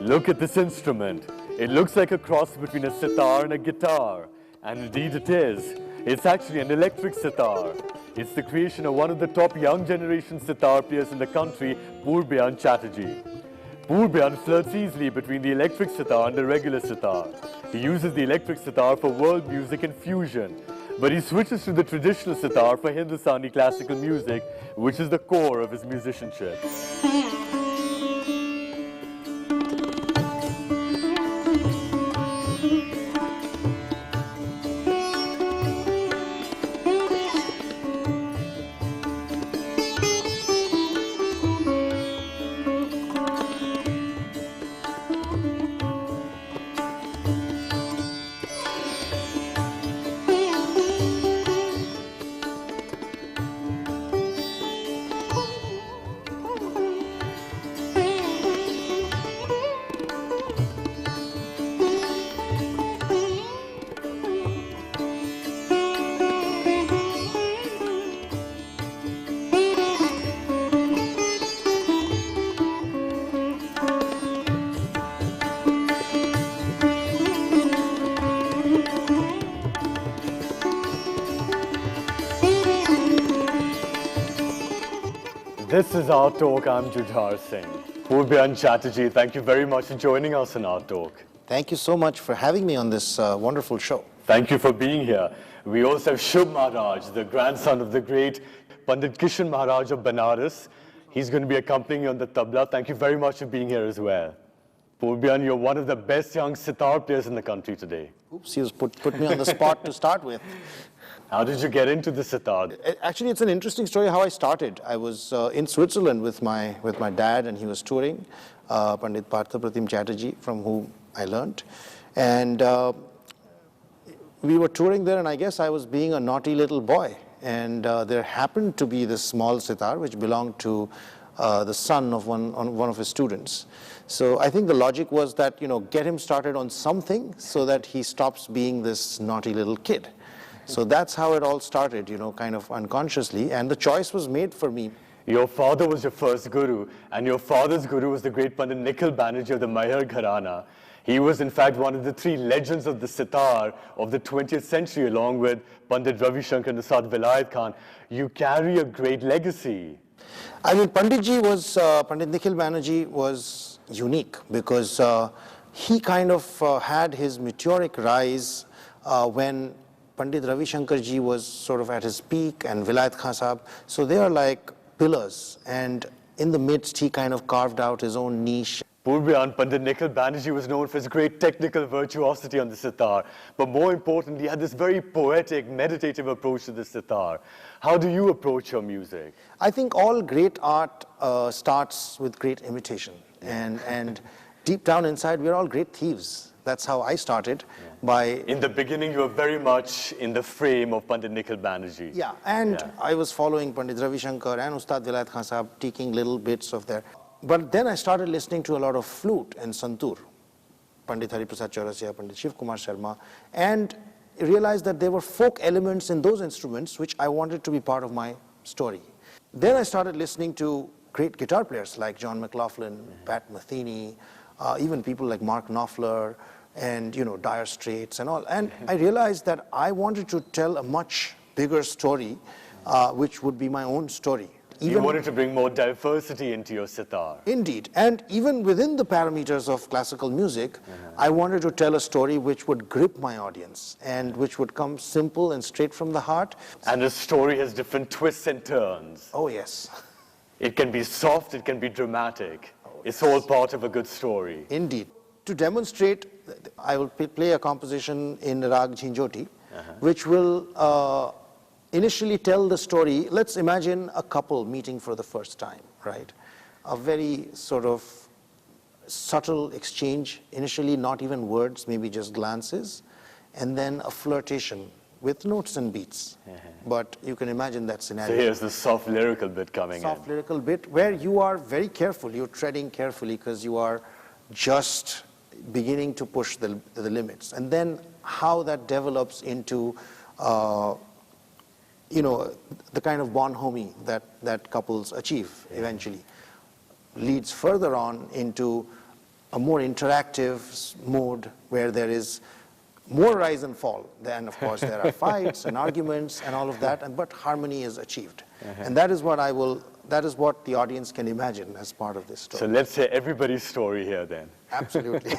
Look at this instrument. It looks like a cross between a sitar and a guitar. And indeed it is. It's actually an electric sitar. It's the creation of one of the top young generation sitar players in the country, Purbayan Chatterjee. Purbayan flirts easily between the electric sitar and the regular sitar. He uses the electric sitar for world music and fusion. But he switches to the traditional sitar for Hindustani classical music, which is the core of his musicianship. This is Our Talk. I'm Jujhar Singh. Purbayan Chatterjee, thank you very much for joining us in Our Talk. Thank you so much for having me on this wonderful show. Thank you for being here. We also have Shubh Maharaj, the grandson of the great Pandit Kishan Maharaj of Banaras. He's going to be accompanying you on the tabla. Thank you very much for being here as well. Purbayan, you're one of the best young sitar players in the country today. Oops, you put me on the spot to start with. How did you get into the sitar? Actually, it's an interesting story how I started. I was in Switzerland with my dad, and he was touring, Pandit Purbayan Chatterjee, from whom I learnt. And we were touring there, and I guess I was being a naughty little boy. And there happened to be this small sitar, which belonged to the son of one of his students. So I think the logic was that, get him started on something so that he stops being this naughty little kid. So that's how it all started, kind of unconsciously, and the choice was made for me. Your father was your first guru, and your father's guru was the great Pandit Nikhil Banerjee of the Mahar Gharana. He was, in fact, one of the three legends of the sitar of the 20th century, along with Pandit Ravi Shankar and Ustad Vilayat Khan. You carry a great legacy. I mean, Pandit Nikhil Banerjee was unique because he kind of had his meteoric rise when Pandit Ravi Shankar ji was sort of at his peak, and Vilayat Khan Sahab. So they are like pillars, and in the midst he kind of carved out his own niche. Purbayan, Pandit Nikhil Banerjee was known for his great technical virtuosity on the sitar, but more importantly, he had this very poetic, meditative approach to the sitar. How do you approach your music? I think all great art starts with great imitation, and deep down inside, we're all great thieves. That's how I started. In the beginning, you were very much in the frame of Pandit Nikhil Banerjee. Yeah, and I was following Pandit Ravi Shankar and Ustad Vilayat Khan Sahab, taking little bits of their. But then I started listening to a lot of flute and santoor, Pandit Hari Prasad Chaurasia, Pandit Shiv Kumar Sharma, and realized that there were folk elements in those instruments which I wanted to be part of my story. Then I started listening to great guitar players like John McLaughlin, Pat Metheny, even people like Mark Knopfler, and Dire Straits and all. And I realized that I wanted to tell a much bigger story, which would be my own story. You wanted to bring more diversity into your sitar. Indeed. And even within the parameters of classical music, I wanted to tell a story which would grip my audience and which would come simple and straight from the heart. And the story has different twists and turns. Oh, yes. It can be soft, it can be dramatic. It's all part of a good story. Indeed. To demonstrate, I will play a composition in Rag Jhinjhoti, which will initially tell the story. Let's imagine a couple meeting for the first time, right? A very sort of subtle exchange, initially not even words, maybe just glances, and then a flirtation with notes and beats. But you can imagine that So scenario. here's the soft lyrical bit coming Soft in. lyrical bit where you are very careful, you're treading carefully because you are just beginning to push the limits. And then how that develops into, you know, the kind of bonhomie that couples achieve eventually leads further on into a more interactive mode where there is more rise and fall. Then, of course, there are fights and arguments and all of that, but harmony is achieved. And that is what that is what the audience can imagine as part of this story. So let's hear everybody's story here then. Absolutely.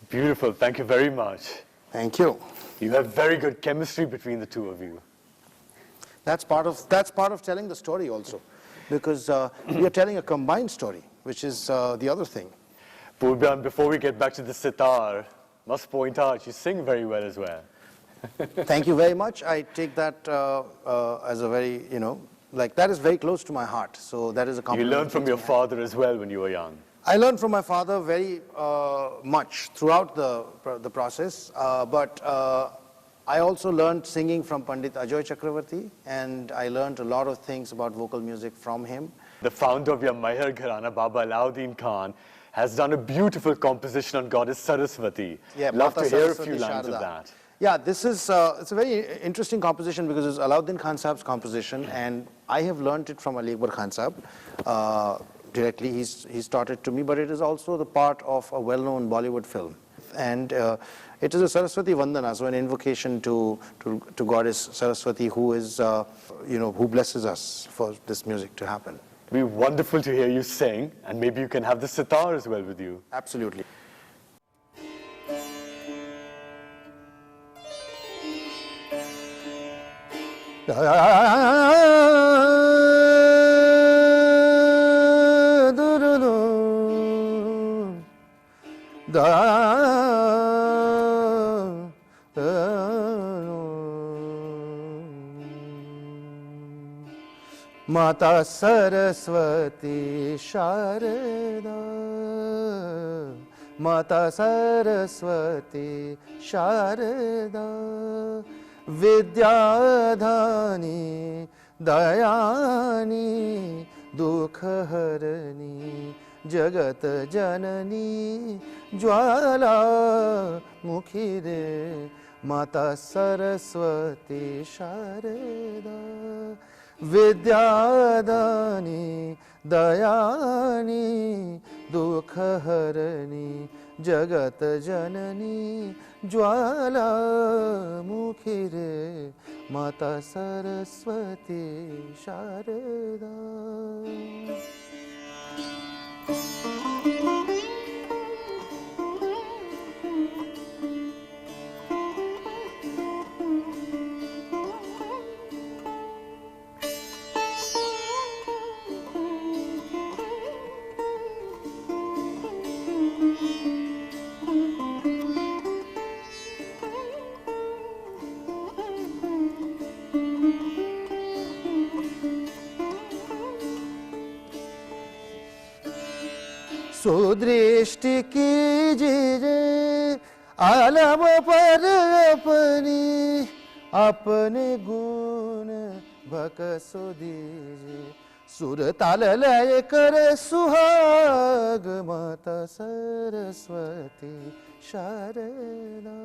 Beautiful. Thank you very much. Thank you. You have very good chemistry between the two of you. That's part of telling the story also, because we are telling a combined story, which is the other thing. Purbayan, before we get back to the sitar, must point out you sing very well as well. Thank you very much. I take that as a very, like that is very close to my heart. So that is a You compliment. learned from your father as well when you were young. I learned from my father very much throughout the process, but I also learned singing from Pandit Ajoy Chakravarti, and I learned a lot of things about vocal music from him. The founder of your Mahar Gharana, Baba Alauddin Khan, has done a beautiful composition on goddess Saraswati. Yeah, Love Mata to hear a Saraswati few lines of Sharada. that. Yeah, this is it's a very interesting composition because it's Alauddin Khan Saab's composition, and I have learned it from Ali Akbar Khan Saab directly. He's taught it to me, but it is also the part of a well-known Bollywood film. And it is a Saraswati Vandana, so an invocation to goddess Saraswati, who is, who blesses us for this music to happen. It'd be wonderful to hear you sing, and maybe you can have the sitar as well with you. Absolutely. Mata Saraswati Sharada, Mata Saraswati Sharada, Vidyadhani Dayani Dukharani Jagat Janani Jwala Mukhire Mata Saraswati Sharada Vidyadhani Dayani Dukharani Jagat Janani Jwala Mukhire Mata Saraswati Sharada. सुदृष्टि कीजिए आलम पर अपनी अपने गुण बकसो दीजिए सुर ताल लय कर सुहाग माता Saraswati Sharda.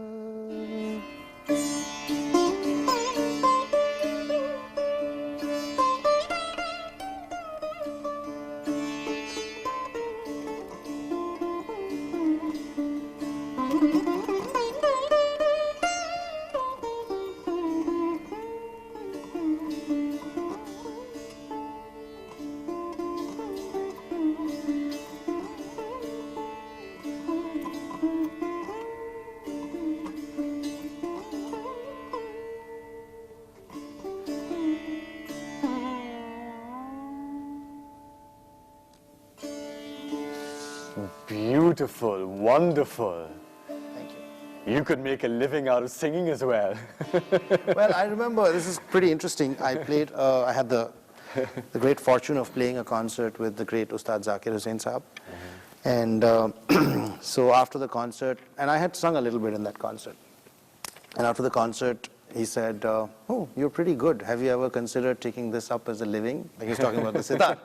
Beautiful, wonderful. Thank you. You could make a living out of singing as well. Well, I remember, this is pretty interesting. I played, I had the great fortune of playing a concert with the great Ustad Zakir Hussain Saab. And so after the concert, and I had sung a little bit in that concert. And after the concert, he said, oh, you're pretty good. Have you ever considered taking this up as a living? Like he's talking about the sitar.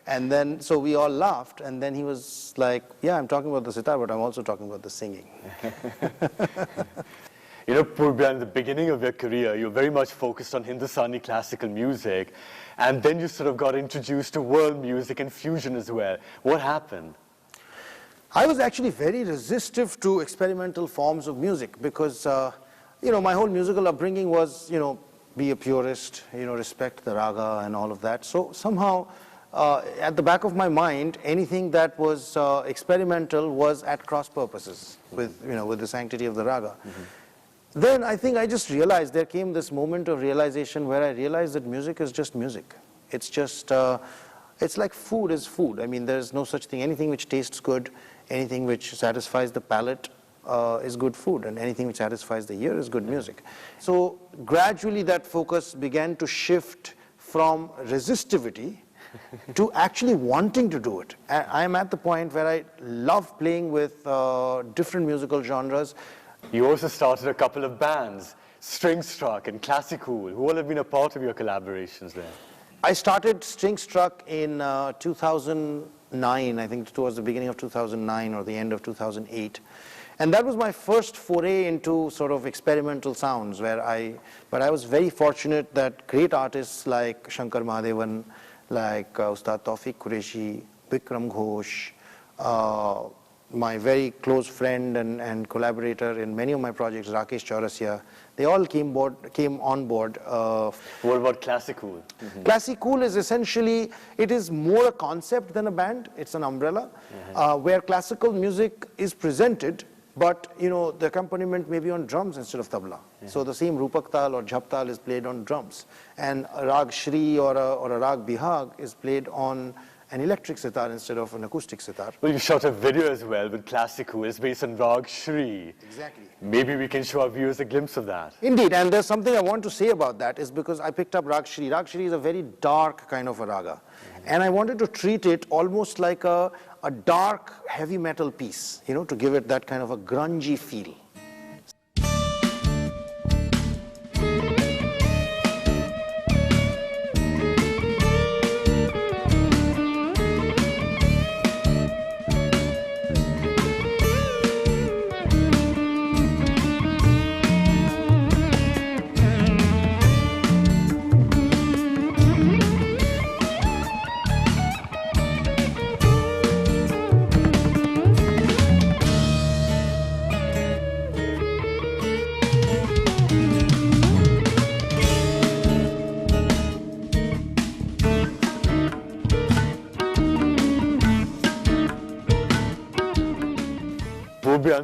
And then, so we all laughed, and then he was like, yeah, I'm talking about the sitar, but I'm also talking about the singing. You know, Purbayan, in the beginning of your career, you were very much focused on Hindustani classical music, and then you sort of got introduced to world music and fusion as well. What happened? I was actually very resistive to experimental forms of music because, my whole musical upbringing was, be a purist, respect the raga and all of that. So somehow, at the back of my mind, anything that was experimental was at cross purposes with the sanctity of the raga. Then I think I just realized, there came this moment of realization where I realized that music is just music. It's just, it's like food is food. I mean, there's no such thing. Anything which tastes good, anything which satisfies the palate is good food, and anything which satisfies the ear is good music. So gradually that focus began to shift from resistivity to actually wanting to do it. I am at the point where I love playing with different musical genres. You also started a couple of bands. String Struck and Classicool, who all have been a part of your collaborations there? I started String Struck in 2009, I think towards the beginning of 2009 or the end of 2008. And that was my first foray into sort of experimental sounds but I was very fortunate that great artists like Shankar Mahadevan, like Ustad Tawfiq Qureshi, Bikram Ghosh, my very close friend and collaborator in many of my projects, Rakesh Chaurasia, they all came on board. What about Classicool? Classicool is essentially, it is more a concept than a band. It's an umbrella where classical music is presented, but you know the accompaniment may be on drums instead of tabla. So the same Rupak Tal or Jhap Tal is played on drums, and a Rag Shri or a Rag Bihag is played on an electric sitar instead of an acoustic sitar. Well, you shot a video as well with Classicool. It's based on Rag Shri. Exactly. Maybe we can show our viewers a glimpse of that. Indeed, and there's something I want to say about that is because I picked up Rag Shri. Rag Shri is a very dark kind of a raga. And I wanted to treat it almost like a dark heavy metal piece, you know, to give it that kind of a grungy feel.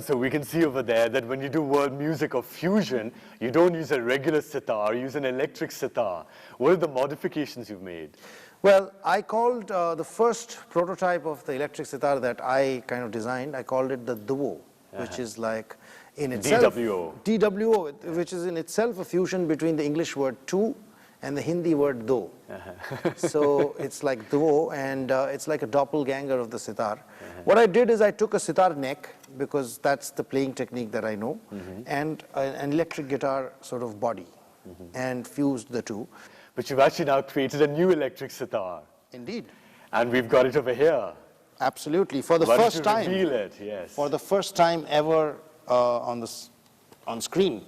So we can see over there that when you do world music or fusion, you don't use a regular sitar, you use an electric sitar. What are the modifications you've made? Well, I called the first prototype of the electric sitar that I kind of designed, I called it the Duo, which is like in itself... DWO. DWO, which is in itself a fusion between the English word two and the Hindi word do. So it's like duo, and it's like a doppelganger of the sitar. What I did is I took a sitar neck, because that's the playing technique that I know, and an electric guitar sort of body, and fused the two. But you've actually now created a new electric sitar. Indeed. And we've got it over here. Absolutely. For the Why first don't you time. reveal it? Yes. For the first time ever on screen.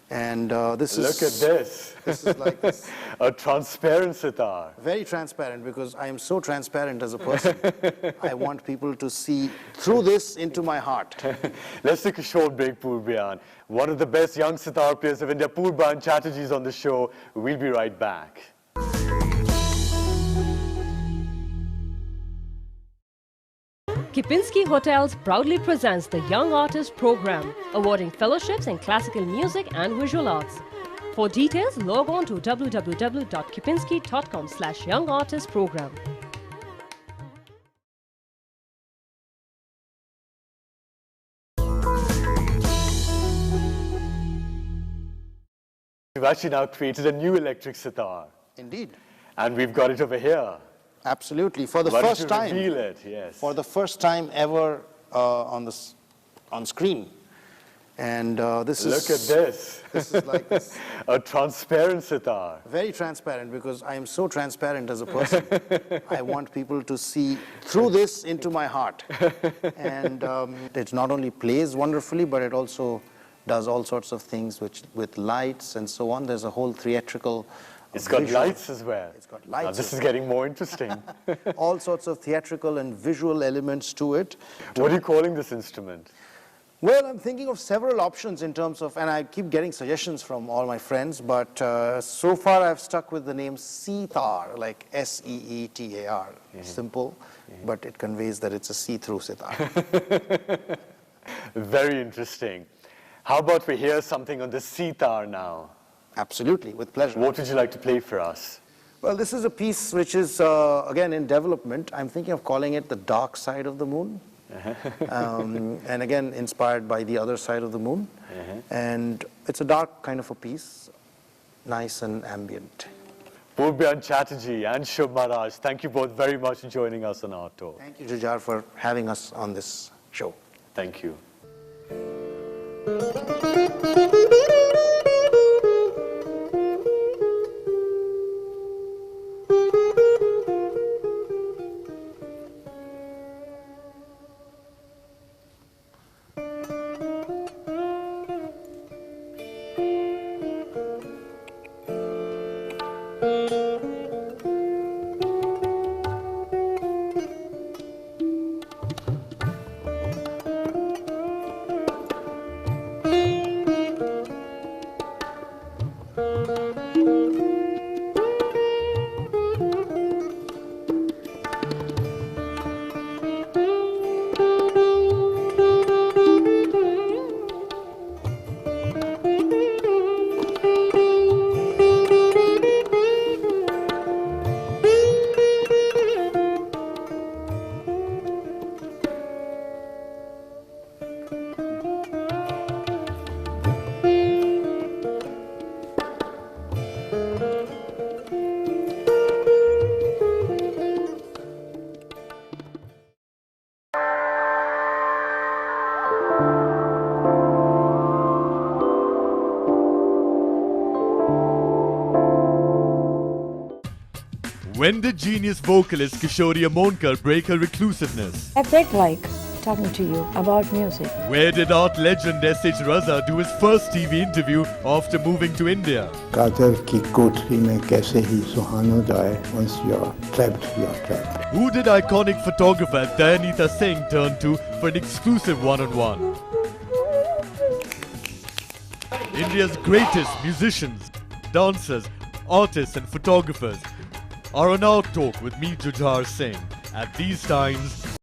And this Look at this. This is like this. A transparent sitar. Very transparent, because I am so transparent as a person. I want people to see through this into my heart. Let's take a short break, Purbayan. One of the best young sitar players of India, Purbayan Chatterjee, is on the show. We'll be right back. Kipinski Hotels proudly presents the Young Artist Program, awarding fellowships in classical music and visual arts. For details, log on to www.kipinski.com/youngartistprogram. We've actually now created a new electric sitar. Indeed. And we've got it over here. Absolutely. For the Why first don't you time. reveal it? Yes. For the first time ever on screen. And this is... Look at this. This is like this. A transparent sitar. Very transparent, because I am so transparent as a person. I want people to see through this into my heart. And it not only plays wonderfully, but it also does all sorts of things with lights and so on. There's a whole theatrical... It's got lights as well. It's got lights. Now this is getting more interesting. All sorts of theatrical and visual elements to it. What are you calling this instrument? Well, I'm thinking of several options in terms of, and I keep getting suggestions from all my friends, but so far I've stuck with the name Seetar, like S-E-E-T-A-R. Simple, but it conveys that it's a see-through sitar. Very interesting. How about we hear something on the Seetar now? Absolutely, with pleasure. What would you like to play for us? Well, this is a piece which is, again, in development. I'm thinking of calling it The Dark Side of the Moon. And again, inspired by The Other Side of the Moon. And it's a dark kind of a piece, nice and ambient. Purbayan Chatterjee and Shubh Maharaj, thank you both very much for joining us on our tour. Thank you, Jujhar, for having us on this show. Thank you. When did genius vocalist Kishori Amonkar break her reclusiveness? I felt like talking to you about music. Where did art legend S.H. Raza do his first TV interview after moving to India? Kader की कोठरी में कैसे ही सुहाना जाए. Once you're trapped, you're trapped. Who did iconic photographer Dayanita Singh turn to for an exclusive one-on-one? India's greatest musicians, dancers, artists and photographers are on our talk with me, Jujhar Singh. At these times,